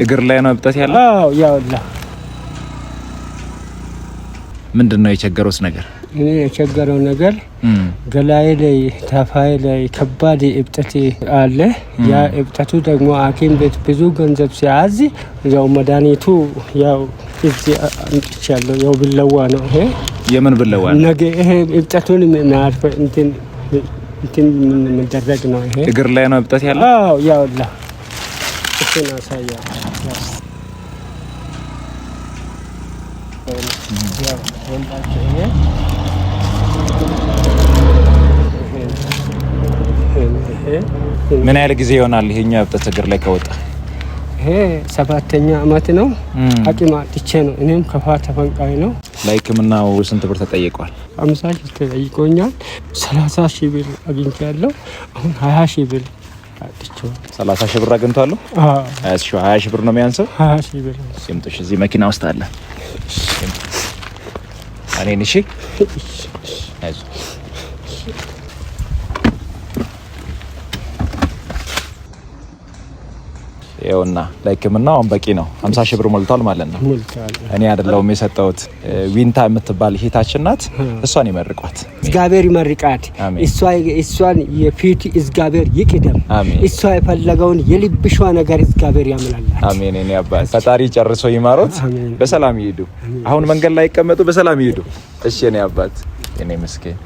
እግር ላይ ነው እብጠት ያለው? አዎ ያውላ። ምንድነው የቸገረውስ ነገር? እኔ የቸገረው ነገር ገላዬ ላይ ታፋዬ ላይ ከባድ እብጠት አለ። ያ እብጠቱ ደግሞ ሐኪም ቤት ብዙ ገንዘብ ሲያዝ ያው መድኃኒቱ ያው እዚህ አምጥቻለሁ። ያው ብለዋ ነው ይሄ። የምን ብለዋ ነው? ነገ ይሄ እብጠቱን ማርፈ እንትን ምን መደረግ ነው ይሄ? እግር ላይ ነው እብጠት ያለው? አዎ ያውላ። እሱን አሳያለሁ። ምን ያህል ጊዜ ይሆናል ይሄኛው እብጠት እግር ላይ ከወጣ? ይሄ 7ኛ አመት ነው። ሐኪም አጥቼ ነው። እኔም ከፋ ተፈንቃይ ነው። ለሕክምናው ስንት ብር ተጠይቋል? 50 ሺህ ተጠይቆኛል። 30 ሺህ ብር አግኝቻለሁ። አሁን 20 ሺህ ብር አጥቼው 30 ሺህ ብር አግኝቷል። 20 ሺህ ብር ነው የሚያንሰው። 20 ሺህ ብር ሲምጥሽ እዚህ መኪና ውስጥ አለ። እኔን እሺ አይዞህ ይኸውና ለሕክምናው አሁን በቂ ነው። 50 ሺህ ብር ሞልቷል ማለት ነው። እኔ አይደለሁም የሰጠሁት። ዊንታ የምትባል ሂታችን ናት። እሷን ይመርቋት። እግዚአብሔር ይመርቃት። እሷን የፊት እግዚአብሔር ይቅደም። እሷ የፈለገውን የልብሿ ነገር እግዚአብሔር ያምላላት። አሜን። እኔ አባት ፈጣሪ ጨርሶ ይማሮት። በሰላም ይሄዱ። አሁን መንገድ ላይ ይቀመጡ፣ በሰላም ይሄዱ። እሺ እኔ አባት እኔ ምስኪን